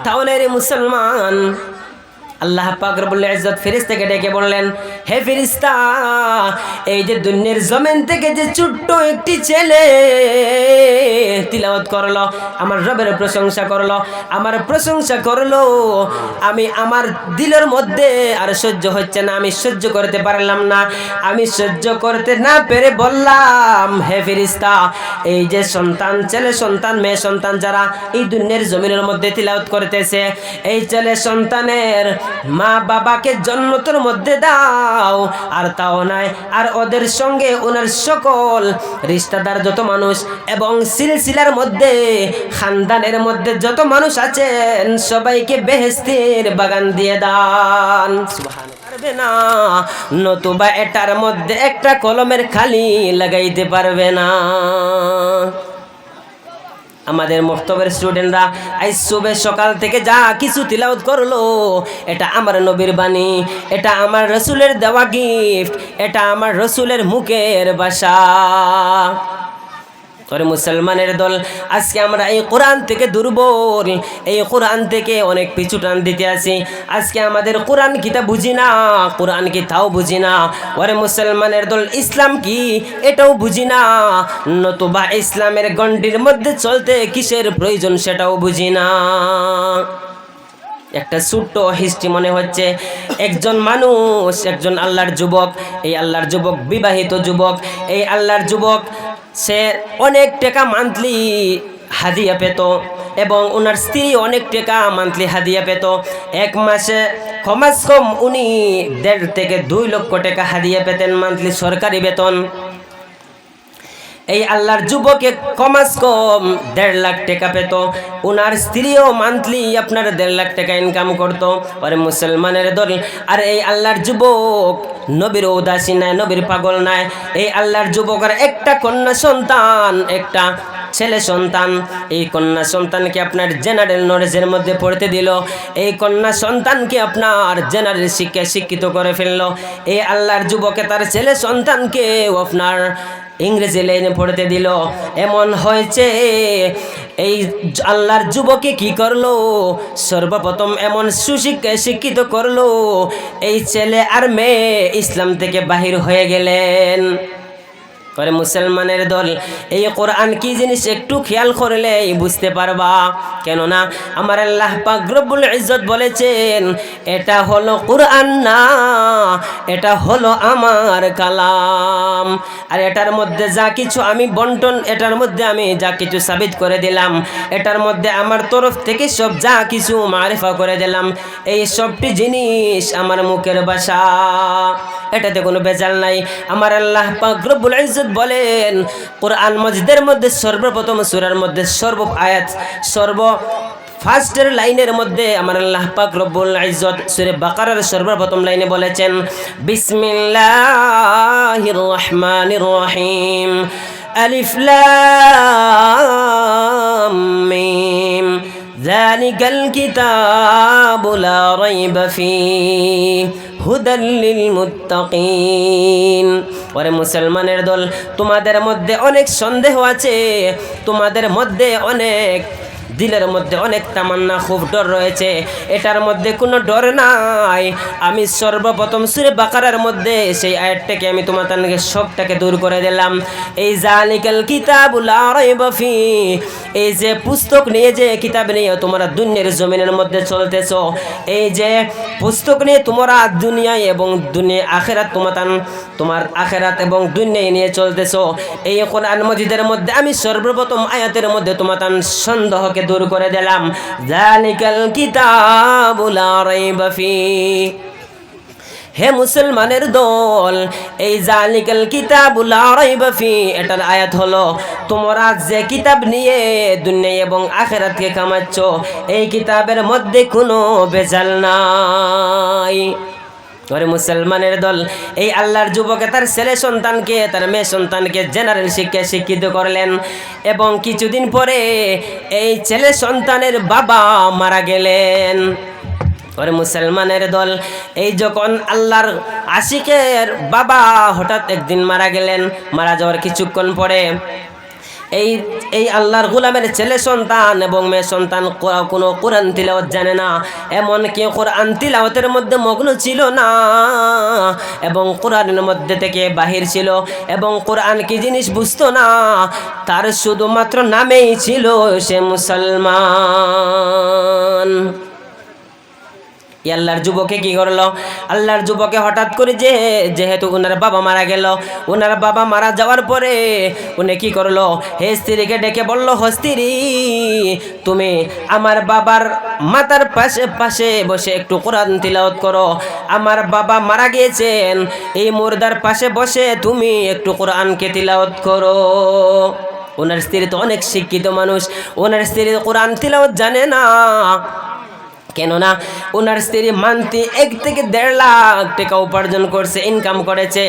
তাহলে রে মুসলমান, আল্লাহ পাক রব্বুল ইজ্জত ফেরেশতাকে ডেকে বললেন, হে ফেরেশতা, এই যে দুনিয়ার জমিন থেকে যে ছোট্ট একটি ছেলে তিলাওয়াত করলো, আমার রবের প্রশংসা করলো, আমার প্রশংসা করলো, আমি আমার দিলের মধ্যে আর সহ্য হচ্ছে না, আমি সহ্য করতে পারলাম না, আমি সহ্য করতে না পেরে বললাম, হে ফেরেশতা, এই যে সন্তান, ছেলে সন্তান, মেয়ে সন্তান যারা এই দুনিয়ার জমিনের মধ্যে তিলাওয়াত করতেছে, এই ছেলে সন্তানের মা বাবাকে জান্নাতের মধ্যে দাও, আর তাও নাই, আর ওদের সঙ্গে ওনার সকল রিশতেদার যত মানুষ এবং সিলসিলার মধ্যে খানদানের মধ্যে যত মানুষ আছেন সবাইকে বেহেশতের বাগান দিয়ে দান। সুবহানাল্লাহ। পারবে না, নতুবা এটার মধ্যে একটা কলমের খালি লাগাইতে পারবে না। আমাদের মক্তবের স্টুডেন্টরা আজ সুবে সকাল থেকে যা কিছু তিলাওয়াত করলো, এটা আমার নবীর বাণী, এটা আমার রসুলের দেওয়া গিফট, এটা আমার রসুলের মুখের ভাষা। করে মুসলমানের দল, আজকে আমরা এই কোরআন থেকে দুর্বল, এই কোরআন থেকে অনেক পিছু টান দিতে আছি। আজকে আমাদের কোরআন কিতা বুঝি না, কোরআন কি তাও বুঝি না। ওরে মুসলমানের দল, ইসলাম কি এটাও বুঝি না, নতুবা ইসলামের গণ্ডির মধ্যে চলতে কিসের প্রয়োজন সেটাও বুঝি না। একটা ছোট্ট হিস্ট্রি মনে হচ্ছে, একজন মানুষ, একজন আল্লাহর যুবক, এই আল্লাহর যুবক বিবাহিত যুবক, এই আল্লাহর যুবক সে অনেক টাকা মান্থলি হাদিয়া পেত এবং ওনার স্ত্রী অনেক টাকা মান্থলি হাদিয়া পেত। এক মাসে কমাস কম উনি 1.5 থেকে 2 লক্ষ টাকা হাদিয়া পেতেন মান্থলি সরকারি বেতন। এই আল্লাহর যুবকে কমাস কম 1.5 লাখ টাকা পেত, ওনার স্ত্রীও মান্থলি আপনার 1.5 লাখ টাকা ইনকাম করতো। আর মুসলমানের দল, আর এই আল্লাহর যুবক নবীর উদাসী নাই, নবীর পাগল নাই। এই আল্লাহর যুবকের একটা কন্যা সন্তান, একটা ছেলে সন্তান, এই কন্যা সন্তানকে আপনার জেনারেল নলেজের মধ্যে পড়তে দিল, এই কন্যা সন্তানকে আপনার জেনারেল শিক্ষায় শিক্ষিত করে ফেললো। এই আল্লাহর যুবকে তার ছেলে সন্তানকে আপনার ইংরেজি লাইনে পড়তে দিল। এমন হয়েছে এই আল্লাহর যুবকে কি করলো, সর্বপ্রথম এমন সুশিক্ষায় শিক্ষিত করলো, এই ছেলে আর মেয়ে ইসলাম থেকে বাহির হয়ে গেলেন। করে মুসলমানের দল, এই কোরআন কি জিনিস একটু খেয়াল করলে বুঝতে পারবা। কেননা আমার আল্লাহ পাক রব্বুল ইজ্জত বলেছেন, এটা হলো কোরআন না, এটা হলো আমার কালাম। আর এটার মধ্যে যা কিছু আমি বন্টন, এটার মধ্যে আমি যা কিছু সাবিত করে দিলাম, এটার মধ্যে আমার তরফ থেকে সব যা কিছু মারিফা করে দিলাম, এই সবটি জিনিস আমার মুখের ভাষা, এটাতে কোনো বেজাল নাই। আমার আল্লাহ পাক রব্বুল ইজ্জত বলেন, কোরআন মজিদের মধ্যে সর্বপ্রথম সূরার মধ্যে ফার্স্টের লাইনের মধ্যে আমার আল্লাহ পাক রব্বুল ইজ্জত সূরা বাকারার সর্বপ্রথম লাইনে বলেছেন, বিসমিল্লাহির রহমানির রহিম, আলিফ লাম মিম, যালিকাল কিতাবু লা রাইবা ফীহি হুদাল লিল মুত্তাকিন। ওরে মুসলমানের দল, তোমাদের মধ্যে অনেক সন্দেহ আছে, তোমাদের মধ্যে অনেক দিলের মধ্যে অনেক তামান্না, খুব ডর রয়েছে, এটার মধ্যে কোনো ডর নাই। আমি সর্বপ্রথম সূরা বাকারার মধ্যে সেই আয়াতটাকে আমি তোমাদেরকে সবটাকে দূর করে দিলাম। এই যালিকাল কিতাবু লা রাইবা ফীহি, এই যে পুস্তক নিয়ে, যে কিতাব নিয়ে তোমরা দুনিয়ার জমিনের মধ্যে চলতেছো, এই যে পুস্তক নিয়ে তোমরা দুনিয়ায় এবং দুনিয়া আখিরাত, তোমার আখিরাত এবং দুনিয়ায় নিয়ে চলতেছো, এই কোরআন মজিদের মধ্যে আমি সর্বপ্রথম আয়াতের মধ্যে তোমাদের সন্দেহকে দূর করে দিলাম। যালিকাল কিতাবু লা রাইবা ফীহি। হে মুসলমানের দল, এই যালিকাল কিতাবু লা রাইবা ফীহি এটার আয়াত হলো, তোমরা যে কিতাব নিয়ে দুনিয়া এবং আখিরাতকে কামাচ্ছ, এই কিতাবের মধ্যে কোনো ভেজাল নাই। ওরে মুসলমানের দল, এই আল্লাহর যুবকে তার ছেলে সন্তানকে, তার মেয়ে সন্তানকে জেনারেল শিক্ষায় শিক্ষিত করলেন এবং কিছুদিন পরে এই ছেলে সন্তানের বাবা মারা গেলেন। ওরে মুসলমানের দল, এই যখন আল্লাহর আশিকের বাবা হঠাৎ একদিন মারা গেলেন, মারা যাওয়ার কিছুক্ষণ পরে এই এই আল্লাহর গোলামের ছেলে সন্তান এবং মেয়ে সন্তান কোনো কোরআন তিলাওয়াত জানে না, এমনকি কোরআন তিলাওয়াতের মধ্যে মগ্ন ছিল না এবং কোরআনের মধ্যে থেকে বাহির ছিল এবং কোরআন কি জিনিস বুঝতো না, তার শুধুমাত্র নামেই ছিল সে মুসলমান। আল্লাহর যুবকে কি করলো? আল্লাহর যুবকে হঠাৎ করে যেহেতু ওনার বাবা মারা গেল, ওনার বাবা মারা যাওয়ার পরে উনি কি করলো? হে স্ত্রীকে ডেকে বলল, হ স্ত্রী, তুমি আমার বাবার মাথার পাশে পাশে বসে একটু কোরআন তিলাওয়াত করো। আমার বাবা মারা গিয়েছেন, এই মুর্দার পাশে বসে তুমি একটু কোরআনকে তিলাওয়াত করো। ওনার স্ত্রী তো অনেক শিক্ষিত মানুষ, ওনার স্ত্রী কোরআন তিলাওয়াত জানে না। কেননা ওনার স্ত্রী মান্থলি 1 থেকে 1.5 লাখ টাকা উপার্জন করছে, ইনকাম করেছে।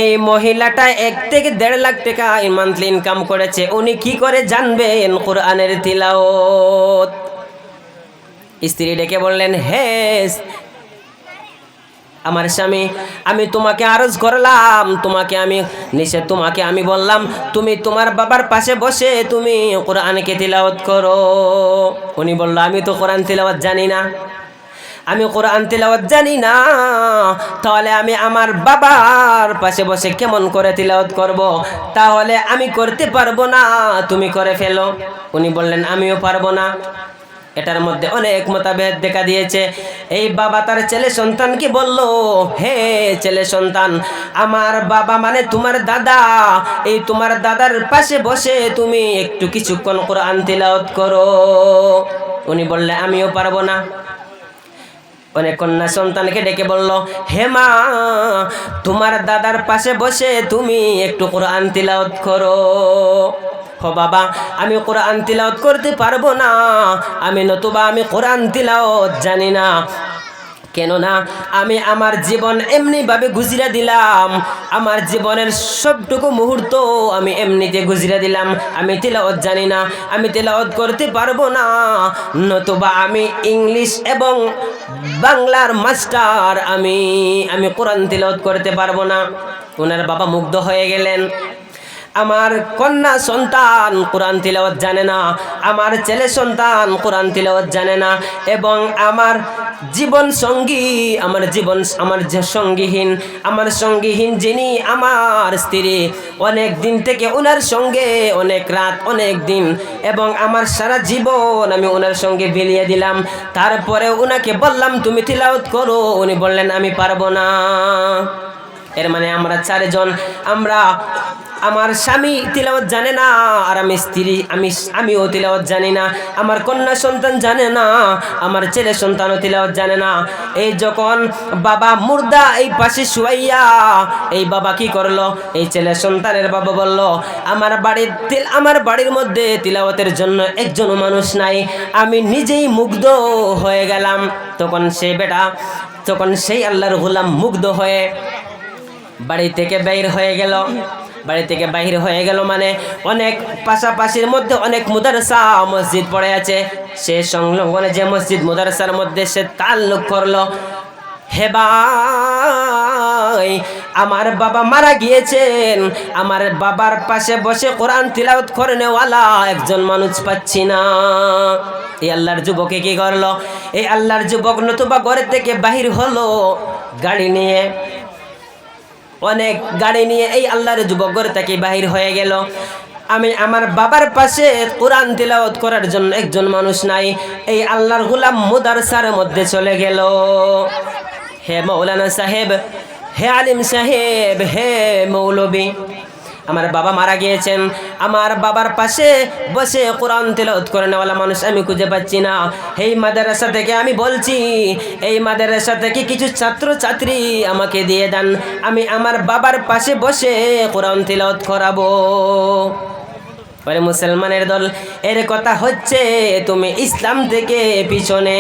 এই মহিলাটা 1 থেকে 1.5 লাখ টাকা মান্থলি ইনকাম করেছে। উনি কি করে জানবেন কোরআনের তিলাওয়াত? স্ত্রী ডেকে বললেন, হে আমার স্বামী, আমি তোমাকে আরজ করলাম, তোমাকে আমি বললাম তুমি তোমার বাবার পাশে বসে তুমি কোরআনকে তিলাওয়াত করো। উনি বলল, আমি তো কোরআন তিলাওয়াত জানি না, আমি কোরআন তিলাওয়াত জানি না, তাহলে আমি আমার বাবার পাশে বসে কেমন করে তিলাওয়াত করব? তাহলে আমি করতে পারবো না, তুমি করে ফেলো। উনি বললেন, আমিও পারবো না। এটার মধ্যে অনেক মতভেদ দেখা দিয়েছে। এই বাবা তার ছেলে সন্তানকে বলল, হে ছেলে সন্তান, আমার বাবা মানে তোমার দাদা, এই তোমার দাদার পাশে বসে তুমি একটু কিছুক্ষণ কোরআন তিলাওয়াত করো। উনি বললেন, আমিও পারবো না। অনেক কন্যা সন্তানকে ডেকে বলল, হে মা, তোমার দাদার পাশে বসে তুমি একটু কোরআন তিলাওয়াত করো। ও বাবা, আমি কোরআন তিলাওয়াত করতে পারবো না, আমি কোরআন তিলাওয়াত জানি না। কেননা আমি আমার জীবন এমনিভাবে গুজরা দিলাম, আমার জীবনের সবটুকু মুহূর্ত আমি এমনিতে গুজরা দিলাম। আমি তিলাওয়াত জানি না, আমি তিলাওয়াত করতে পারবো না, নতুবা আমি ইংলিশ এবং বাংলার মাস্টার, আমি কোরআন তিলাওয়াত করতে পারবো না। ওনার বাবা মুগ্ধ হয়ে গেলেন। আমার কন্যা সন্তান কোরআন তিলাওয়াত জানে না, আমার ছেলে সন্তান কোরআন তিলাওয়াত জানে না, এবং আমার জীবন সঙ্গী, আমার সঙ্গীহীন যিনি আমার স্ত্রী, অনেক দিন থেকে ওনার সঙ্গে অনেক রাত অনেক দিন এবং আমার সারা জীবন আমি ওনার সঙ্গে বিলিয়ে দিলাম। তারপরে ওনাকে বললাম তুমি তিলাওয়াত করো, উনি বললেন আমি পারবো না। এর মানে আমরা 4 জন, আমার স্বামী তিলাওয়াত জানে না, আর আমিও তিলাওয়াত জানি না, আমার কন্যা সন্তান জানে না, আমার ছেলে সন্তানও তিলাওয়াত জানে না। এই যখন বাবা মুর্দা এই পাশে শুয়াইয়া, এই বাবা কি করলো? এই ছেলে সন্তানের বাবা বলল, আমার বাড়ির মধ্যে তিলাওয়াতের জন্য একজনও মানুষ নাই, আমি নিজেই মুগ্ধ হয়ে গেলাম। তখন সেই আল্লাহর গোলাম মুগ্ধ হয়ে বাড়ি থেকে বাইর হয়ে গেল। মানে অনেক পাশাপাশির মধ্যে অনেক মাদ্রাসা মসজিদ পড়ে আছে, সে সংলগ্নে যে মসজিদ মাদ্রাসার মধ্যে সে তাল্লুক করলো। হে ভাই, আমার বাবা মারা গিয়েছেন, আমার বাবার পাশে বসে কোরআন তিলাওয়াত করেনেওয়ালা একজন মানুষ পাচ্ছি না। এই আল্লাহর যুবকে কি করলো? এই আল্লাহর যুবক নতুবা ঘরে থেকে বাহির হলো অনেক গাড়ি নিয়ে এই আল্লাহর যুবক ঘর থেকে বাহির হয়ে গেল। আমার বাবার পাশে কোরআন তিলাওয়াত করার জন্য একজন মানুষ নাই। এই আল্লাহর গোলাম মাদ্রাসার মধ্যে চলে গেল। হে মৌলানা সাহেব, হে আলিম সাহেব, হে মৌলবী, আমার বাবা মারা গিয়েছেন, আমার বাবার পাশে বসে কোরআন তিলাওয়াত করেনেওয়ালা মানুষ আমি খুঁজে পাচ্ছি না। এই মাদ্রাসা থেকে আমি বলছি, এই মাদ্রাসা থেকে কিছু ছাত্র ছাত্রী আমাকে দিয়ে দেন, আমি আমার বাবার পাশে বসে কোরআন তিলাওয়াত করাবো। পরে মুসলমানের দল, এর কথা হচ্ছে তুমি ইসলাম থেকে পিছনে।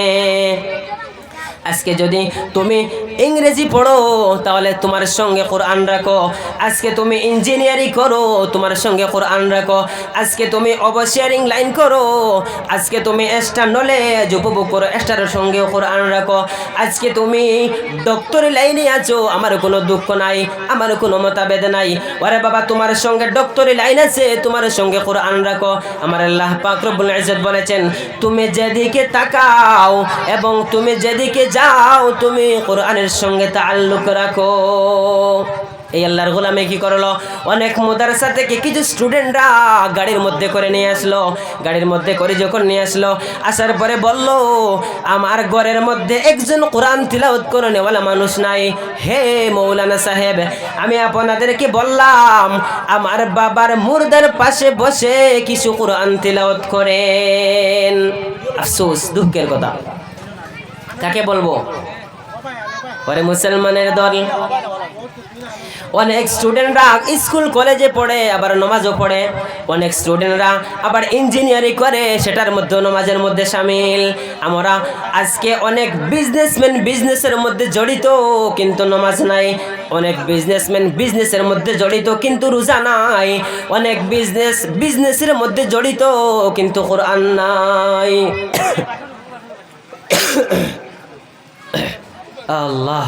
আজকে যদি তুমি ইংরেজি পড়ো তাহলে তোমার সঙ্গে কোরআন রাখো। আজকে তুমি ইঞ্জিনিয়ারিং করো, তোমার সঙ্গে কোরআন রাখো। আজকে তুমি ওভারশেয়ারিং লাইন করো, আজকে তুমি এক্সট্রা নলেজ উপভোগ করো, এক্সট্রার সঙ্গেও কোরআন রাখো। আজকে তুমি ডক্টরি লাইনে আছো, আমার কোনো দুঃখ নাই, আমার কোনো মতভেদ নাই। ওরে বাবা, তোমার সঙ্গে ডক্টরি লাইন আছে, তোমার সঙ্গে কোরআন রাখো। আমার আল্লাহ পাক রব্বুল ইজ্জত বলেছেন, তুমি যেদিকে তাকাও এবং তুমি যেদিকে যাও তুমি কোরআনের সঙ্গে তাআল্লুক রাখো। এই আল্লাহর গোলামে কি করলো, অনেক মাদ্রাসা থেকে কিছু স্টুডেন্টরা গাড়ির মধ্যে করে নিয়ে আসলো। গাড়ির মধ্যে করে যখন নিয়ে আসলো, আসার পরে বলল, আমার ঘরের মধ্যে একজন কোরআন তিলাওয়াত করে নেওয়ালা মানুষ নাই। হে মৌলানা সাহেব, আমি আপনাদেরকে বললাম আমার বাবার মুর্দার পাশে বসে কিছু কোরআন তিলাওয়াত করেন। আফসোস, দুঃখের কথা। কাকে বলবো? পরে মুসলমানের দল। অনেক স্টুডেন্টরা স্কুল কলেজে পড়ে, আবার নামাজও পড়ে। অনেক স্টুডেন্টরা আবার ইঞ্জিনিয়ারিং করে, সেটার মধ্যে নামাজের মধ্যে শামিল। আমরা আজকে অনেক বিজনেসম্যান বিজনেসের মধ্যে জড়িত কিন্তু নামাজ নাই। অনেক বিজনেসম্যান বিজনেসের মধ্যে জড়িত কিন্তু রোজা নাই। অনেক বিজনেসের মধ্যে জড়িত কিন্তু কোরআন নাই। আল্লাহ,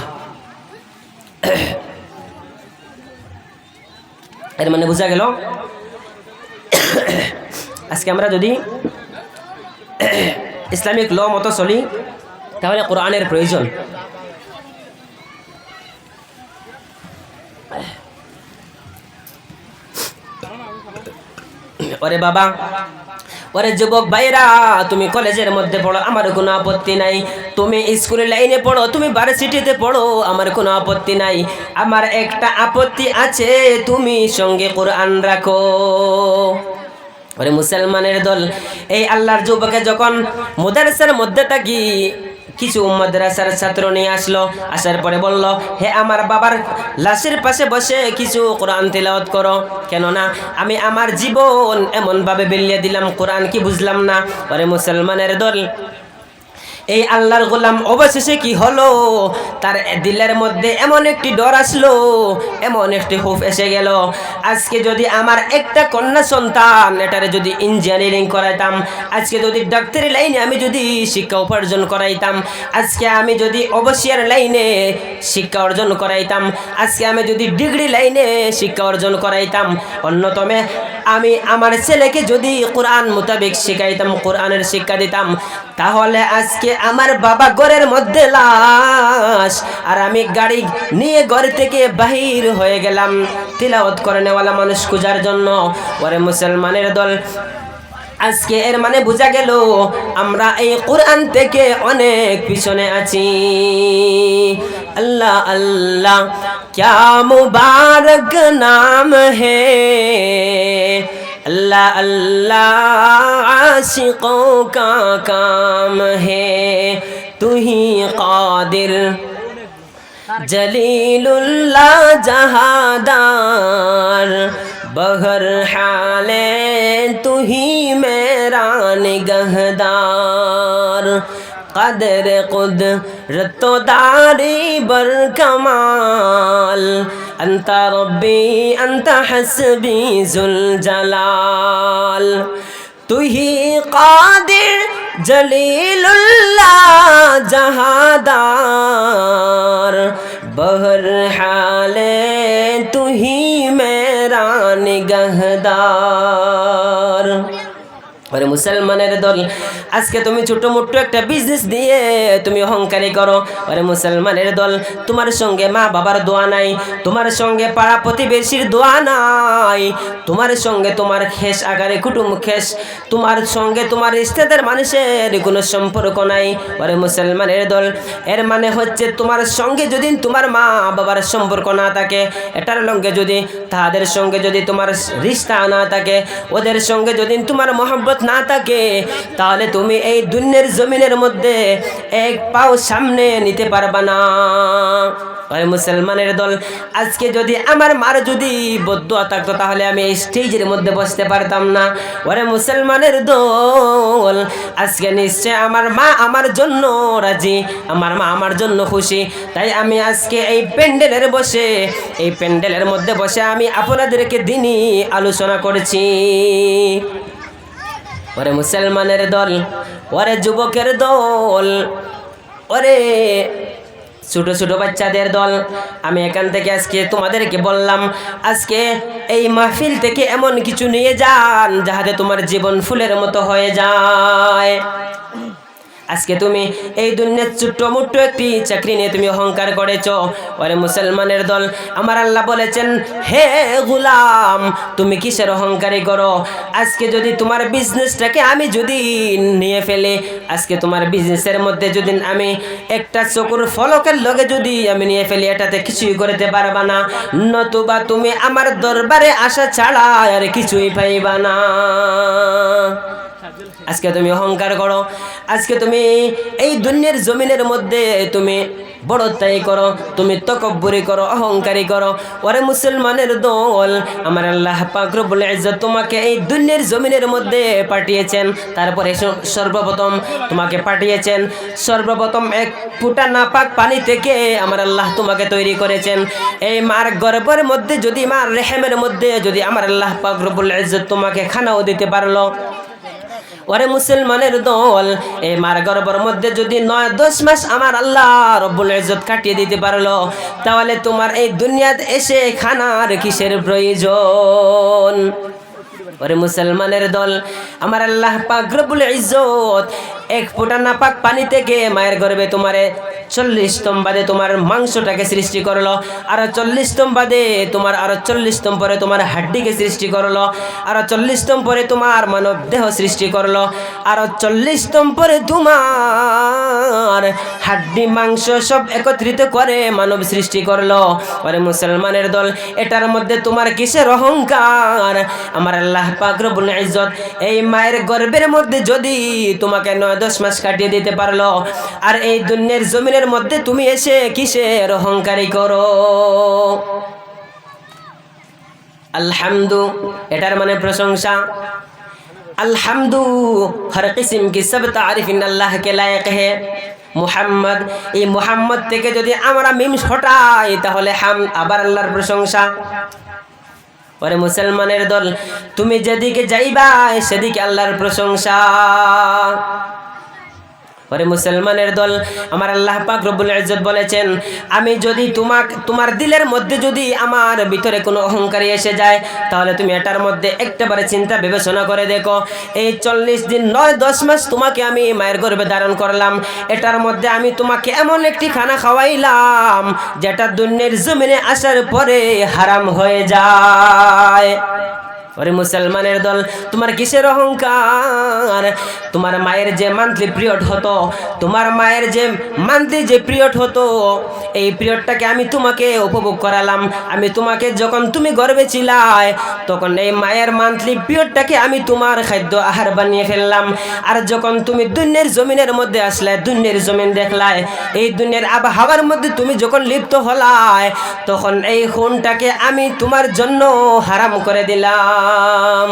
এর মানে বোঝা গেল আজকে আমরা যদি ইসলামিক ল মতো চলি তাহলে কোরআনের প্রয়োজন। ওরে বাবা, ওরে যুবক ভাইরা, তুমি কলেজের মধ্যে পড়ো, আমার কোনো আপত্তি নাই। তুমি স্কুলের লাইনে পড়ো, তুমি ভার্সিটিতে পড়ো, আমার কোনো আপত্তি নাই। আমার একটা আপত্তি আছে, তুমি সঙ্গে কোরআন রাখো। ওরে মুসলমানের দল, এই আল্লাহর যুবকে যখন মাদ্রাসার মধ্যে থাকি কিছু মাদ্রাসার ছাত্র নিয়ে আসলো। আসার পরে বলল, হে আমার বাবার লাশের পাশে বসে কিছু কোরআন তিলাওয়াত করো। কেননা আমি আমার জীবন এমনভাবে বিলিয়ে দিলাম, কোরআন কি বুঝলাম না। ওরে মুসলমানের দল, এই আল্লাহর গোলাম অবশেষে কি হলো, তার দিলের মধ্যে এমন একটি ডর আসলো, এমন একটি খুব এসে গেল। আজকে যদি আমার একটা কন্যা সন্তান এটারে যদি ইঞ্জিনিয়ারিং করাইতাম, আজকে যদি ডাক্তারি লাইনে আমি যদি শিক্ষা উপার্জন করাইতাম, আজকে আমি যদি অবসিয়ার লাইনে শিক্ষা অর্জন করাইতাম, আজকে আমি যদি ডিগ্রি লাইনে শিক্ষা অর্জন করাইতাম, অন্যতমে আমি আমার ছেলেকে যদি কোরআন মোতাবেক শিখাইতাম, কোরআনের শিক্ষা দিতাম, তাহলে আজকে আমার বাবা ঘরের মধ্যে লাশ, আর আমি গাড়ি নিয়ে ঘর থেকে বাহির হয়ে গেলাম তিলাওয়াত করে নেওয়ালা মানুষ খোঁজার জন্য। ওরে মুসলমানের দল, আজকে এর মানে বোঝা গেল আমরা এই কোরআন থেকে অনেক পিছনে আছি। अल्लाह अल्लाह क्या मुबारक नाम है, अल्लाह अल्लाह आशिकों का काम है, तू ही कादिर जलीलुल्लाह जहादार, बहर हाले तू ही मेरा निगहदार, कदर कुदरत दारी बर कमाल, अंता रब्बी अंता हस्बी जुल जलाल, तू ही कादिर जलीलुल्लाह जहादार, बहर हाले तू ही मेरा निगहदार। अरे मुसलमाনের দল, আজকে তুমি ছোট মোটো একটা বিজনেস দিয়ে তুমি অহংকারী করো। আরে মুসলমানের দল, তোমার সঙ্গে মা বাবার দোয়া নাই, তোমার সঙ্গে পাড়া প্রতিবেশীর দোয়া নাই, তোমার সঙ্গে তোমার খেস আগারে কুটুম খেস, তোমার সঙ্গে তোমার রিশতেদার মানুষের কোনো সম্পর্ক নাই। আরে মুসলমানের দল, এর মানে হচ্ছে তোমার সঙ্গে যদি তোমার মা বাবার সম্পর্ক না থাকে, এটার সঙ্গে যদি তাদের সঙ্গে যদি তোমার রিশতা না থাকে, ওদের সঙ্গে যদি তোমার মহব্বত না থাকে, তাহলে তুমি এই দুনিয়ার জমিনের মধ্যে এক পাও সামনে নিতে পারবা না। ওরে মুসলমানের দল, আজকে যদি আমার মার যদি বদদুয়া থাকতো তাহলে আমি এই স্টেজের মধ্যে বসতে পারতাম না। ওরে মুসলমানের দল, আজকে নিশ্চয় আমার মা আমার জন্য রাজি, আমার মা আমার জন্য খুশি, তাই আমি আজকে এই প্যান্ডেলের মধ্যে বসে আমি আপনাদেরকে দিনই আলোচনা করছি। ওরে মুসলমানের দল, ওরে যুবকের দল, ওরে ছোট ছোট বাচ্চাদের দল, আমি এখান থেকে আজকে তোমাদেরকে বললাম, আজকে এই মাহফিল থেকে এমন কিছু নিয়ে যান যাহাতে তোমার জীবন ফুলের মতো হয়ে যায়। আজকে তুমি এই দুনিয়ার ছোট্ট মুট্ট একটি চাকরি নিয়ে তুমি অহংকার করেছ। ওরে মুসলমানের দল, আমার আল্লাহ বলেছেন, হে গোলাম, তুমি কিসের অহংকারী করো? আজকে যদি তোমার বিজনেসটাকে আমি যদি নিয়ে ফেলে, আজকে তোমার বিজনেসের মধ্যে যদি আমি একটা চকুর ফলকের লগে যদি আমি নিয়ে ফেলি, এটাতে কিছুই করতে পারবা না, নতুবা তুমি আমার দরবারে আসা ছাড়া আর কিছুই পাইবা না। আজকে তুমি অহংকার করো, আজকে তুমি এই দুনিয়ার জমিনের মধ্যে তুমি বড়তাই করো, তুমি তকব্বুরি করো, অহংকারী করো। ওরে মুসলমানের দল, আমার আল্লাহ পাক রব্বুল ইজ্জত তোমাকে এই দুনিয়ার জমিনের মধ্যে পাঠিয়েছেন, তারপরে সর্বপ্রথম তোমাকে পাঠিয়েছেন সর্বপ্রথম এক ফুটা নাপাক পানি থেকে আমার আল্লাহ তোমাকে তৈরি করেছেন। এই মার গর্ভের মধ্যে যদি, মার রেহেমের মধ্যে যদি আমার আল্লাহ পাক রব্বুল ইজ্জত তোমাকে খানাও দিতে পারলো। ওরে মুসলমানের দল, এই মার গর্ভের মধ্যে যদি 9-10 মাস আমার আল্লাহ রব্বুল ইজ্জত কাটিয়ে দিতে পারলো, তাহলে তোমার এই দুনিয়াতে এসে খানার কিসের প্রয়োজন? ওরে মুসলমানের দল, আমার আল্লাহ পাক রব্বুল ইজ্জত এক ফোঁটা নাপাক পানি থেকে মায়ের গর্ভে তোমারে 40 স্তম্ভ বাদে তোমার মাংসটাকে সৃষ্টি করলো, আর 40 স্তম্ভ বাদে তোমার, আর 40 স্তম্ভ পরে তোমার হাড্ডিকে সৃষ্টি করলো, আর 40 স্তম্ভ পরে তোমার মানব দেহ সৃষ্টি করলো, আর 40 স্তম্ভ পরে তোমার হাড্ডি মাংস সব একত্রিত করে মানব সৃষ্টি করলো। ওরে মুসলমানের দল, এটার মধ্যে তোমার কিসের অহংকার? আমার আল্লাহ পাক রব্বুল ইজ্জত এই মায়ের গর্ভের মধ্যে যদি তোমাকে 9-10 মাস কাটিয়ে দিতে পারলো, আর এই দুনিয়ার জমিনের মধ্যে তুমি এসে কিসের অহংকারী করো? আলহামদু, এটার মানে প্রশংসা। আলহামদু হর কিসম কি সব তারিফ আল্লাহ কে লায়ক হে। মুহাম্মদ, এই মুহাম্মদ থেকে যদি আমরা মিম হটাই তাহলে হাম, আবার আল্লাহর প্রশংসা। ওরে মুসলমানের দল, তুমি যেদিকে যাইবা সেদিকে আল্লাহর প্রশংসা। ওরে মুসলমানের দল, আমার আল্লাহ পাক রব্বুল ইজ্জত বলেছেন, আমি যদি তোমার দিলের মধ্যে যদি আমার ভিতরে কোনো অহংকারী এসে যায়, তাহলে তুমি এটার মধ্যে একটাবারে চিন্তা বিবেচনা করে দেখো, এই 40 দিন 9-10 মাস তোমাকে আমি মায়ের গর্ভে ধারণ করলাম, এটার মধ্যে আমি তোমাকে এমন একটি খানা খাওয়াইলাম যেটা দুনিয়ার জমিনে আসার পরে হারাম হয়ে যায়। ওরে মুসলমানের দল, তোমার কিসের অহংকার? তোমার মায়ের যে মান্থলি পিরিয়ড হতো, তোমার মায়ের যে মান্থলি যে পিরিয়ড হতো, এই পিরিয়ডটাকে আমি তোমাকে উপভোগ করালাম। আমি তোমাকে যখন তুমি গর্ভে ছিলাই তখন এই মায়ের মান্থলি পিরিয়ডটাকে আমি তোমার খাদ্য আহার বানিয়ে ফেললাম। আর যখন তুমি দুনিয়ার জমিনের মধ্যে আসলে, দুনিয়ার জমিন দেখলাই, এই দুনিয়ার আবহাওয়ার মধ্যে তুমি যখন লিপ্ত হলাই, তখন এই খুনটাকে আমি তোমার জন্য হারাম করে দিলাম।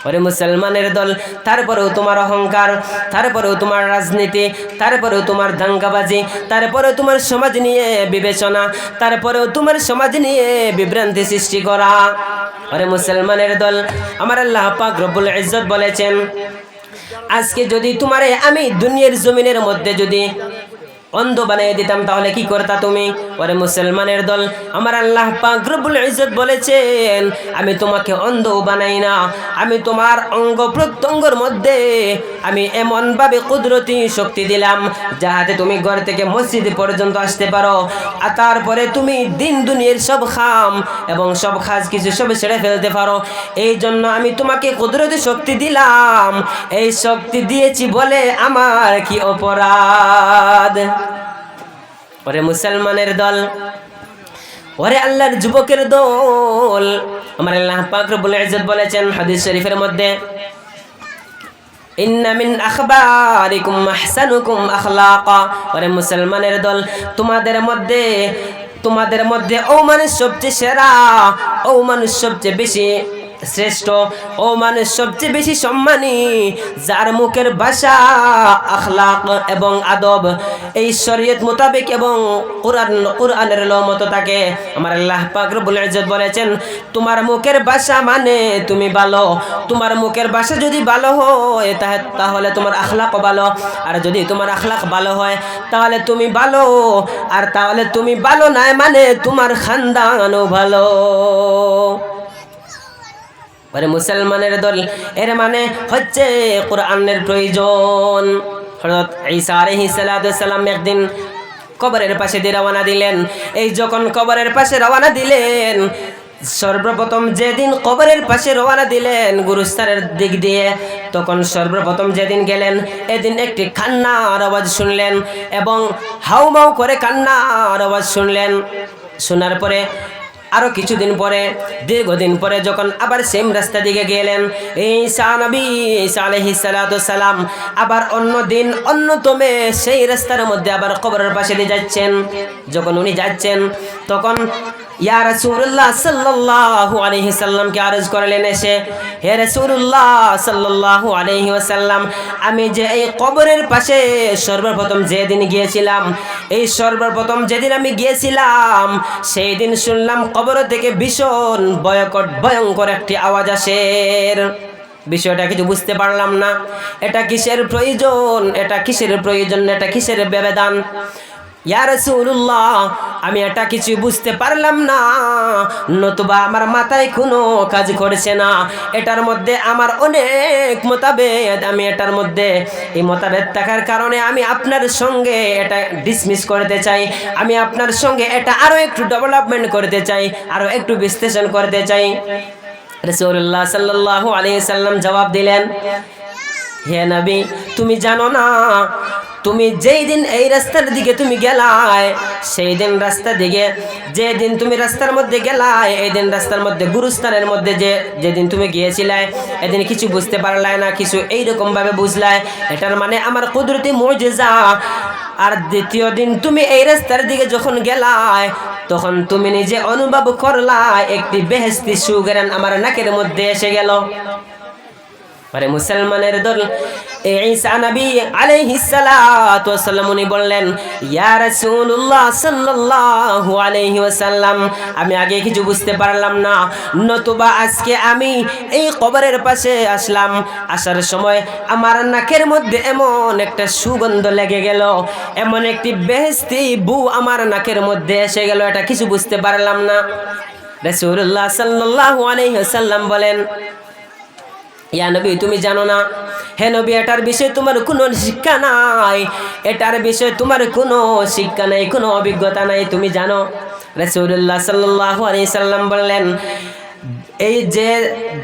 ওরে মুসলমানের দল, তারপরেও তোমার অহংকার, তারপরেও তোমার রাজনীতি, তারপরেও তোমার দাঙ্গাবাজি, তারপরেও তোমার সমাজ নিয়ে বিবেচনা, তারপরেও তোমার সমাজ নিয়ে বিভ্রান্তি সৃষ্টি করা। ওরে মুসলমানের দল, আমার আল্লাহ পাক রব্বুল ইজ্জত বলেছেন, আজকে যদি তোমারে আমি দুনিয়ার জমিনের মধ্যে যদি অন্ধ বানিয়ে দিতাম তাহলে কি করতা তুমি? ওরে মুসলমানের দল, আমার আল্লাহ পাক রব্বুল ইজ্জত বলেছেন, আমি তোমাকে অন্ধ বানাই না, আমি তোমার অঙ্গ প্রত্যঙ্গের মধ্যে আমি এমনভাবে কুদরতি শক্তি দিলাম যাহাতে তুমি ঘর থেকে মসজিদ পর্যন্ত আসতে পারো, আর তারপরে তুমি দিন দুনিয়ার সব খাম এবং সব কাজ কিছু সব ছেড়ে ফেলতে পারো। এই জন্য আমি তোমাকে কুদরতি শক্তি দিলাম, এই শক্তি দিয়েছি বলে আমার কি অপরাধ? ওরে মুসলমানের দল, ওরে আল্লাহর যুবকের দল, আমার আল্লাহ পাক রব্বুল ইজ্জত বলেছেন হাদিস শরীফের মধ্যে, ইন্না মিন আখবারিকুম আহসানুকুম আখলাকা। ওরে মুসলমানের দল, তোমাদের মধ্যে ও মানুষ সবচেয়ে সেরা, ও মানুষ সবচেয়ে বেশি শ্রেষ্ঠ, ও মানুষ সবচেয়ে বেশি সম্মানী, যার মুখের ভাষা, আখলাক এবং আদব এই শরীয়ত মোতাবেক এবং কোরআনের ল মতো থাকে। আমার আল্লাহ পাক রব্বুল ইজ্জত বলেছেন, তোমার মুখের ভাষা মানে তুমি ভালো। তোমার মুখের ভাষা যদি ভালো হয় তাহলে তোমার আখলাকও ভালো, আর যদি তোমার আখলাক ভালো হয় তাহলে তুমি ভালো, আর তাহলে তুমি ভালো নাই মানে তোমার খানদানও ভালো। আরে মুসলমানের দল, এর মানে হচ্ছে কোরআনের প্রয়োজন। হযরত ঈসা আলাইহিস সালাম একদিন কবরের পাশে দিয়ে রওনা দিলেন। এই যখন কবরের পাশে রওনা দিলেন, সর্বপ্রথম যেদিন কবরের পাশে রওনা দিলেন গুরুস্থানের দিক দিয়ে, তখন সর্বপ্রথম যেদিন গেলেন এদিন একটি কান্নার আওয়াজ শুনলেন এবং হাউমাউ করে কান্নার আওয়াজ শুনলেন। শোনার পরে আরো কিছুদিন পরে, দীর্ঘদিন পরে যখন আবার সেম রাস্তা দিকে গেলেন, ঈসা নবী ঈসা আলাইহিস সালাম আবার অন্যদিন অন্যতমে সেই রাস্তার মধ্যে আবার কবরের পাশে দিয়ে যাচ্ছেন। যখন উনি যাচ্ছেন তখন ইয়া রাসূলুল্লাহ সাল্লাল্লাহু আলাইহি সাল্লামকে আরজ করলেন এসে, হে রাসূলুল্লাহ সাল্লাল্লাহু আলাইহি ওয়াসাল্লাম, আমি যে এই কবরের পাশে সর্বপ্রথম যেদিন গিয়েছিলাম, এই সর্বপ্রথম যেদিন আমি গিয়েছিলাম সেই দিন শুনলাম কবর থেকে ভীষণ ভয়ঙ্কর একটি আওয়াজ আসে। বিষয়টা কিছু বুঝতে পারলাম না, এটা কিসের প্রয়োজন, এটা কিসের প্রয়োজন, এটা কিসের ব্যবধান। ইয়া রাসূলুল্লাহ, আমি এটা কিছু বুঝতে পারলাম না, নতুবা আমার মাথায় কোনো কাজ করছে না। এটার মধ্যে আমার অনেক মতভেদ, আমি এটার মধ্যে এই মতভেদ থাকার কারণে আমি আপনার সঙ্গে এটা ডিসমিস করতে চাই, আমি আপনার সঙ্গে এটা আরও একটু ডেভেলপমেন্ট করতে চাই, আরও একটু বিশ্লেষণ করতে চাই। রাসূলুল্লাহ সাল্লাল্লাহু আলাইহি সাল্লাম জবাব দিলেন, হে নবী, তুমি জানো না, তুমি যেই দিন এই রাস্তার দিকে তুমি গেলাই, সেই দিন রাস্তা দিকে যেদিন তুমি রাস্তার মধ্যে গেলাই, এই দিন রাস্তার মধ্যে গুরুস্থানের মধ্যে যেদিন তুমি গিয়েছিলে, এদিন কিছু বুঝতে পারলাই না, কিছু এইরকম ভাবে বুঝলাই, এটার মানে আমার কুদরতি মুজিজা। আর দ্বিতীয় দিন তুমি এই রাস্তার দিকে যখন গেলাই, তখন তুমি নিজে অনুভব করলা একটি বেহেশতি সুগরান আমার নাকের মধ্যে এসে গেল। আরে মুসলমানের দল, ঈসা নবী আলাইহিস সালাতু ওয়াসাল্লাম উনি বললেন, ইয়া রাসূলুল্লাহ সাল্লাল্লাহু আলাইহি ওয়াসাল্লাম, আমি আগে কিছু বুঝতে পারলাম না, নতুবা আজকে আমি এই কবরের পাশে আসলাম, আসার সময় আমার নাকের মধ্যে এমন একটা সুগন্ধ লেগে গেল, এমন একটি বেহেশতি বু আমার নাকের মধ্যে এসে গেল, এটা কিছু বুঝতে পারলাম না। রাসূলুল্লাহ সাল্লাল্লাহু আলাইহি ওয়াসাল্লাম বলেন, ইয়া নবী, তুমি জানো না, হে নবী, এটার বিষয়ে তোমার কোনো শিক্ষা নাই, এটার বিষয়ে তোমার কোনো শিক্ষা নাই, কোনো অভিজ্ঞতা নাই, তুমি জানো। রাসূলুল্লাহ সাল্লাল্লাহু আলাইহি সাল্লাম বললেন, এই যে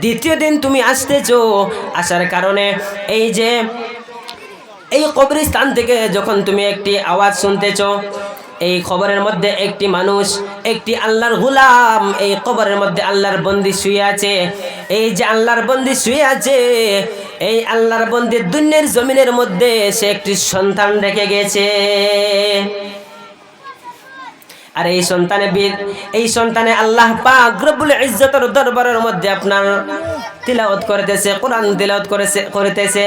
দ্বিতীয় দিন তুমি আসতেছো, আসার কারণে এই যে এই কবরস্থান থেকে যখন তুমি একটি আওয়াজ শুনতেছো, এই খবরের মধ্যে একটি মানুষ, একটি আল্লাহর গোলাম এই কবরের মধ্যে আল্লাহর বন্দি শুয়ে আছে। এই যে আল্লাহর বন্দি শুয়ে আছে, এই আল্লাহর বন্দি দুনিয়ার জমিনের মধ্যে সে একটি সন্তান রেখে গেছে। আর এই সন্তানে আল্লাহ পাক রব্বুল ইজ্জতের দরবারের মধ্যে আপনার তিলাওয়াত করতেছে, কোরআন তিলাওয়াত করতেছে,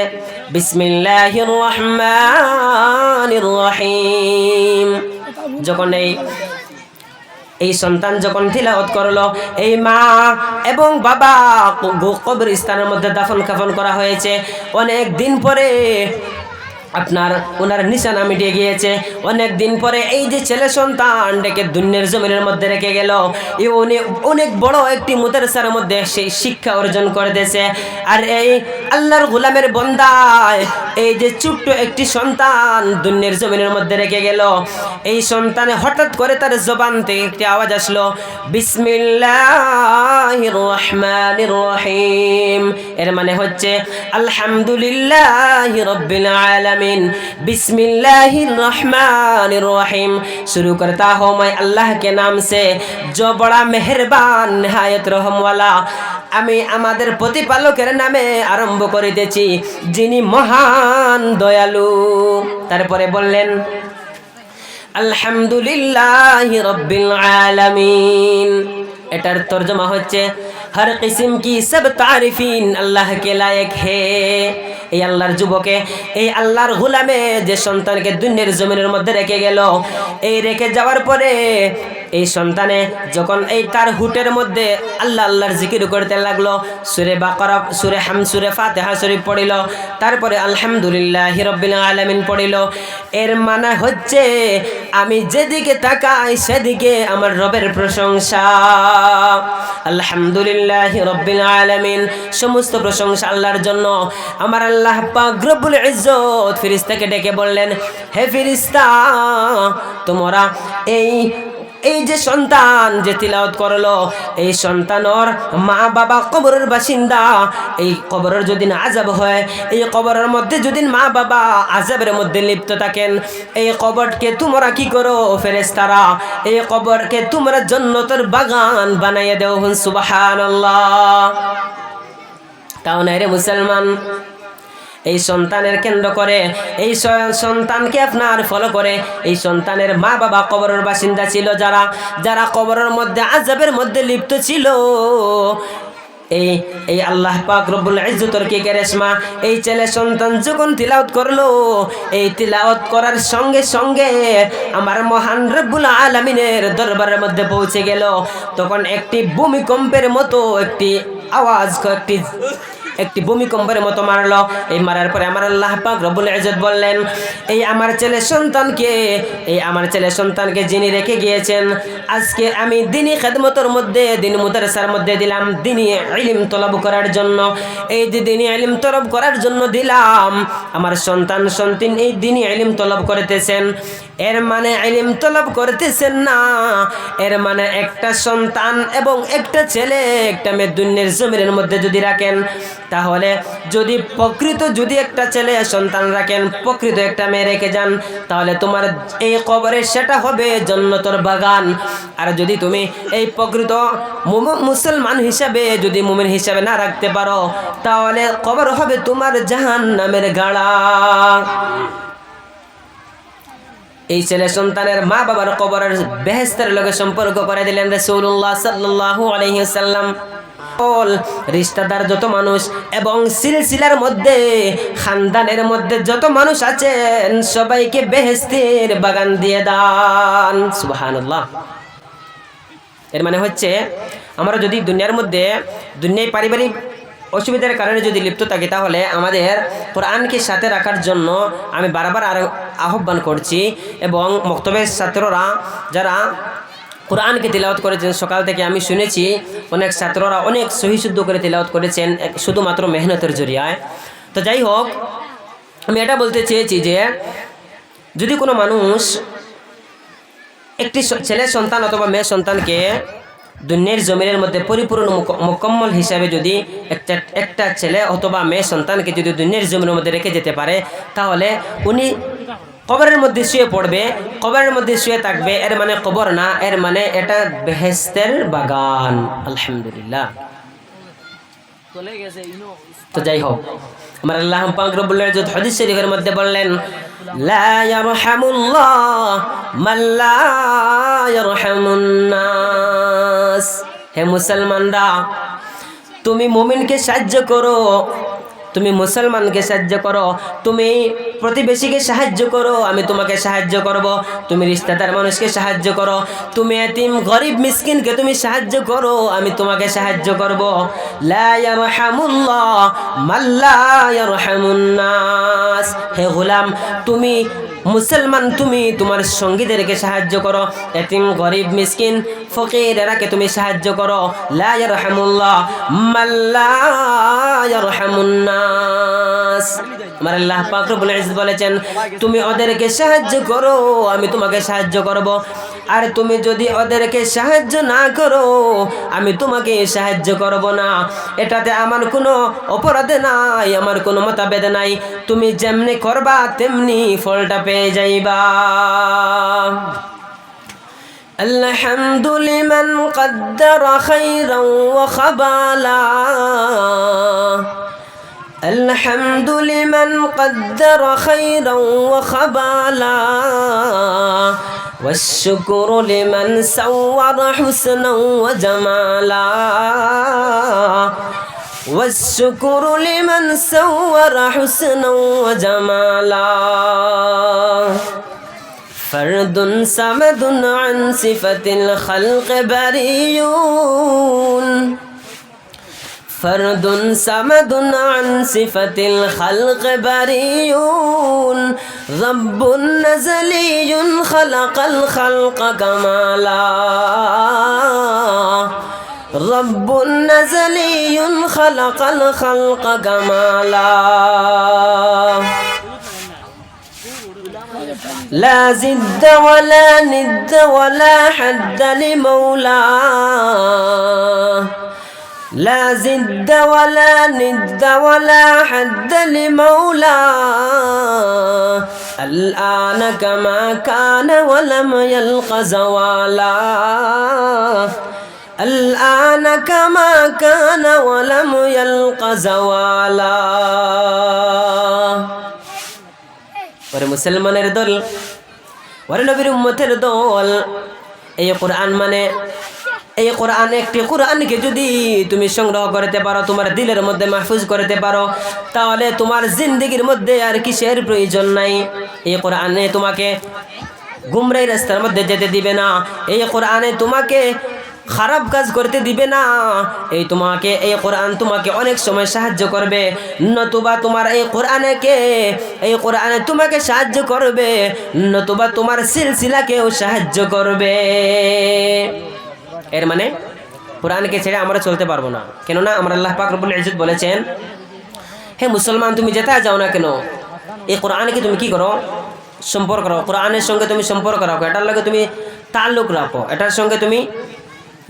বিসমিল্লাহির রহমানির রহিম। যখন এই সন্তান যখন তিলাওয়াত করলো, এই মা এবং বাবা কবরস্থানের মধ্যে দাফন কাফন করা হয়েছে। অনেক দিন পরে ওনার নিশানা মিটিয়ে গিয়েছে। অনেক দিন পরে এই যে ছেলে সন্তান ডেকে দুনিয়ার জমিনের মধ্যে রেখে গেল, উনি অনেক বড় একটি মাদ্রাসার মধ্যে সেই শিক্ষা অর্জন করতেছে। আর এই আল্লাহর গোলামের বান্দায় এই যে ছোট্ট একটি সন্তান দুনিয়ার জমিনের মধ্যে রেখে গেল, এই সন্তানে হঠাৎ করে তার জবান থেকে একটি আওয়াজ আসলো, বিসমিল্লাহির রহমানির রহিম। এর মানে হচ্ছে আলহামদুলিল্লাহি রাব্বিল আলামিন, आलमीन, बिस्मिल्लाहिर्रहमानिर्रहीम। शुरू करता हूँ मैं अल्लाह के नाम से जो बड़ा मेहरबान निहायत रहम वाला। আমি আমাদের প্রতিপালকের নামে আরম্ভ করিতেছি যিনি মহান দয়ালু। তারপরে বললেন আলহামদুলিল্লাহি রাব্বিল আলামিন। এটার তরজমা হচ্ছে हर किस्म की सब तारीफीन अल्लाह के लायक है। এই আল্লাহর যুবকে, এই আল্লাহর গোলামে যে সন্তানকে দুনিয়ার জমিনের মধ্যে রেখে গেল, এই রেখে যাওয়ার পরে এই সন্তানে যখন এই তার হুটের মধ্যে আল্লাহ আল্লাহর জিকির করতে লাগলো, সূরা বাকারা, সূরা হাম, সূরা ফাতিহা শরীফ পড়িল, তারপরে আলহামদুলিল্লাহি রাব্বিল আলামিন পড়িল। এর মানে হচ্ছে আমি যেদিকে তাকাই সেদিকে আমার রবের প্রশংসা। আলহামদুলিল্লাহি রাব্বিল আলামিন, সমস্ত প্রশংসা আল্লাহর জন্য। আমার আল্লাহ পাক রব্বুল ইজ্জত ফেরেশতাকে ডেকে বললেন, হে ফেরেশতা, তোমরা এই যে সন্তান যে তিলাওয়াত করলো, এই সন্তানের মা বাবা কবরের বাসিন্দা। এই কবরের যদি আযাব হয়, এই কবরের মধ্যে যদি মা বাবা আযাবের মধ্যে লিপ্ত থাকেন, এই কবরকে তোমরা কি করো ফেরেশতারা? এই কবরকে তোমরা জান্নাতের বাগান বানাইয়া দাও। সুবহানাল্লাহ। তাও না রে মুসলমান, এই সন্তানের কেন্দ্র করে, এই সন্তানকে আপনার ফলো করে, এই সন্তানের মা বাবা কবরের বাসিন্দা ছিল, যারা কবরের মধ্যে আযাবের মধ্যে লিপ্ত ছিল। এই আল্লাহ পাক রব্বুল ইজ্জতের কি কারিশমা, এই ছেলে সন্তান যখন তিলাওয়াত করলো, এই তিলাওয়াত করার সঙ্গে সঙ্গে আমার মহান রব্বুল আলামিনের দরবারের মধ্যে পৌঁছে গেল। তখন একটি ভূমিকম্পের মতো একটি আওয়াজ, একটি ভূমিকম্পের মতো মারলো। এই মারার পরে আমার আল্লাহ পাক রব্বুল ইজ্জত বললেন, এই আমার ছেলে সন্তানকে যিনি রেখে গিয়েছেন, আজকে আমি দিনী খেদমতের মধ্যে, দিনী মুদারসার মধ্যে দিলাম, দিনী ইলম তলব করার জন্য। এই যে দিনী ইলম তলব করার জন্য দিলাম, আমার সন্তান এই দিনী ইলম তলব করতেছেন। এর মানে ইলম তলব করতেছেন না, এর মানে একটা সন্তান এবং একটা ছেলে, একটা মেয়ে দুনিয়ার জমিনের মধ্যে যদি রাখেন, তাহলে যদি একটা ছেলে সন্তান রাখেন, প্রকৃত একটা মেয়ে রেখে যান, তাহলে তোমার এই কবরে সেটা হবে জান্নাতের বাগান। আর যদি তুমি এই প্রকৃত মুসলমান হিসাবে, যদি মুমিন হিসাবে না রাখতে পারো, তাহলে কবর হবে তোমার জাহান্নামের গাড়া। এই ছেলে সন্তানের মা বাবার কবরের বেহেশতের লগে সম্পর্ক করে দিলেন রাসূলুল্লাহ সাল্লাল্লাহু আলাইহি ওয়াসাল্লাম। রিশতাদার যত মানুষ এবং সিলসিলার মধ্যে, খানদানের মধ্যে যত মানুষ আছেন, সবাইকে বেহেশতের বাগান দিয়ে দান। সুবহানাল্লাহ। এর মানে হচ্ছে আমরা যদি দুনিয়ার মধ্যে দুনিয়ায় পারিবারিক অসুবিধার কারণে যদি লিপ্ত থাকি, তাহলে আমাদের কোরআনকে সাথে রাখার জন্য আমি বারবার আহ্বান করছি। এবং মক্তবের ছাত্ররা যারা কোরআনকে তিলাওয়াত করেছেন, সকাল থেকে আমি শুনেছি অনেক ছাত্ররা অনেক সহিশুদ্ধ করে তিলাওয়াত করেছেন, শুধুমাত্র মেহনতের জরিয়ায়। তো যাই হোক, আমি এটা বলতে চেয়েছি যে যদি কোনো মানুষ একটি ছেলে সন্তান অথবা মেয়ে সন্তানকে দুনিয়ার জমিনের মধ্যে পরিপূর্ণ মুকম্মল হিসাবে যদি একটা ছেলে অথবা মেয়ে সন্তানকে যদি দুনিয়ার জমিনের মধ্যে রেখে যেতে পারে, তাহলে উনি কবরের মধ্যে শুয়ে পড়বে, কবরের মধ্যে শুয়ে থাকবে। এর মানে কবর না, এর মানে এটা বেহেশতের বাগান। আলহামদুলিল্লাহ। তো যাই হোক, আমার আল্লাহ পাক রব্বুল ইজ্জত হাদিস শরীফের মধ্যে বললেন, লা ইয়ারহামুল্লাহ মান লা ইয়ারহামুন নাস। হে মুসলমানরা, তুমি মুমিনকে সাহায্য করো, তুমি মুসলমানকে সাহায্য করো, তুমি প্রতিবেশীকে সাহায্য করো, আমি তোমাকে সাহায্য করব। তুমি রিশতাদার মানুষকে সাহায্য করো, তুমি এতিম গরিব মিসকিনকে তুমি সাহায্য করো, আমি তোমাকে সাহায্য করব। লা ইয়ারহামুল্লাহ মান লা ইয়ারহামুন নাস। হে গোলাম, তুমি মুসলমান, তুমি তোমার সঙ্গীদেরকে সাহায্য করো, এতিম গরিব মিসকিন ফকির এরাকে তুমি সাহায্য করো। লা ইয়ারহামুল্লাহ মান লা ইয়ারহামুন নাস। আমার আল্লাহ পাক রব্বুল ইজ্জত বলেছেন তুমি ওদেরকে সাহায্য করো আমি তোমাকে সাহায্য করব, আর তুমি যদি ওদেরকে সাহায্য না করো আমি তোমাকে সাহায্য করব না। এটাতে আমার কোনো অপরাধ নাই, আমার কোনো মতভেদ নাই, তুমি যেমনি করবা তেমনি ফলটা পেয়ে যাইবা। الحمد لمن قدر خيرا وخبالا الحمد لمن قدر خيرا وخبالا والشكر لمن سور حسنا وجمالا والشكر لمن سور حسنا وجمالا فرد صمد عن صفة الخلق بريون فرد صمد عن صفة الخلق بريون رب نزلي خلق الخلق كمالا رب نزلي خلق الخلق كمالا لا زد ولا ند ولا حد لمولاه لا زد ولا ند ولا حد لمولاه الآن كما كان ولم يلق زوالا الآن كما كان ولم يلق زوالا ওরে মুসলমানের দল, ওরে নবীর উম্মতের দল, এই কোরআন মানে এই কোরআন একটি কোরআনকে যদি তুমি সংগ্রহ করতে পারো, তোমার দিলের মধ্যে মাহফুজ করতে পারো, তাহলে তোমার জিন্দেগির মধ্যে আর কিসের প্রয়োজন নাই। এই কোরআনে তোমাকে গুমরাই রাস্তার মধ্যে যেতে দিবে না, এই কোরআনে তোমাকে খারাপ কাজ করতে দিবে না, এই কোরআন তোমাকে অনেক সময় সাহায্য করবে, নতুবা তোমার এই কোরআনে তোমাকে সাহায্য করবে, নতুবা তোমার সিলসিলাকেও সাহায্য করবে। এর মানে কোরআনকে ছেড়ে আমরা চলতে পারবো না, কেননা আমার আল্লাহ পাক রব্বুল ইজ্জত বলেছেন, হে মুসলমান তুমি যেটা যাও না কেন এই কোরআনকে তুমি কি করো, সম্পর্ক রাখো, কোরআনের সঙ্গে তুমি সম্পর্ক রাখো, এটার লগে তুমি তাল্লুক রাখো, এটার সঙ্গে তুমি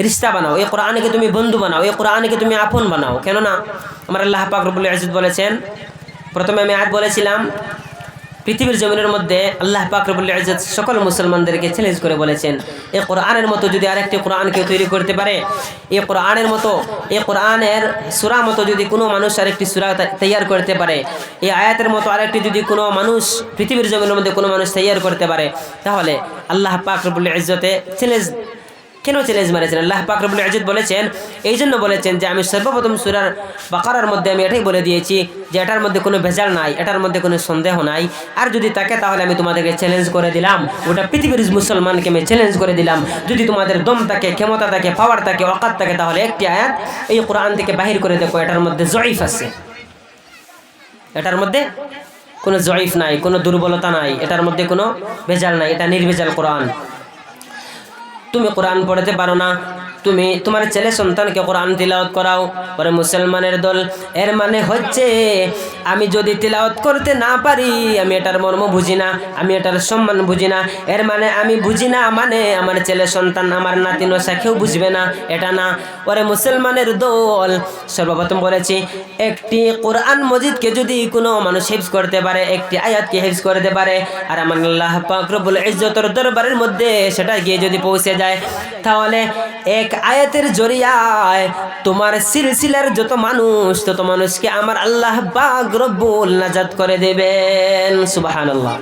রিস্তা বানাও, এই কোরআনকে তুমি বন্ধু বানাও, এই কোরআনকে তুমি আপন বানাও। কেননা আমার আল্লাহ পাক রব্বুল ইজ্জত বলেছেন, প্রথমে আমি আয়াত বলেছিলাম, পৃথিবীর জমিনের মধ্যে আল্লাহ পাক রব্বুল ইজ্জত সকল মুসলমানদেরকে চ্যালেঞ্জ করে বলেছেন, এই কোরআনের মতো যদি আরেকটি কোরআনকে তৈরি করতে পারে, এই কোরআনের সূরা মতো যদি কোনো মানুষ আরেকটি সূরা তৈরি করতে পারে, এই আয়াতের মতো আরেকটি যদি কোনো মানুষ পৃথিবীর জমিনের মধ্যে কোনো মানুষ তৈরি করতে পারে, তাহলে আল্লাহ পাক রব্বুল ইজ্জতে কেন চ্যালেঞ্জ মারেছেন? আল্লাহ পাক রব্বুল ইজ্জত বলেছেন, এই জন্য বলেছেন যে আমি সর্বপ্রথম সূরা বাকারার মধ্যে আমি এটাই বলে দিয়েছি যে এটার মধ্যে কোনো ভেজাল নাই, এটার মধ্যে কোনো সন্দেহ নাই, আর যদি থাকে তাহলে আমি তোমাদেরকে চ্যালেঞ্জ করে দিলাম, ওটা পৃথিবীর মুসলমানকে আমি চ্যালেঞ্জ করে দিলাম, যদি তোমাদের দম থাকে, ক্ষমতা থাকে, পাওয়ার থাকে, অকাত থাকে, তাহলে একটি আয়াত এই কোরআন থেকে বাহির করে দেখো, এটার মধ্যে জয়ীফ আছে, এটার মধ্যে কোনো জয়ীফ নাই, কোনো দুর্বলতা নাই, এটার মধ্যে কোনো ভেজাল নাই, এটা নির্ভেজাল কোরআন। তুমি কোরআন পড়তে পারো না, তুমি তোমার ছেলে সন্তানকে কোরআন তিলাওয়াত করাও, পরে মুসলমানের দল, এর মানে হচ্ছে আমি যদি তিলাওয়াত করতে না পারি আমি এটার মর্ম বুঝি না, আমি এটার সম্মান বুঝি না, এর মানে আমি বুঝি না মানে আমার ছেলে সন্তান, আমার নাতি নসা কেউ বুঝবে না, এটা না। পরে মুসলমানের দল, সর্বপ্রথম বলেছি একটি কোরআন মজিদকে যদি কোনো মানুষ হিফজ করতে পারে, একটি আয়াতকে হিফজ করতে পারে, আর আমার আল্লাহ পাক রব্বুল ইজ্জতের দরবারের মধ্যে সেটা গিয়ে যদি পৌঁছে যায়, তাহলে এক আয়াতের জরিয়ায় তোমার সিলসিলার যত মানুষকে আমার আল্লাহ পাক রব্বুল নাজাত করে দেবেন। সুবহানাল্লাহ।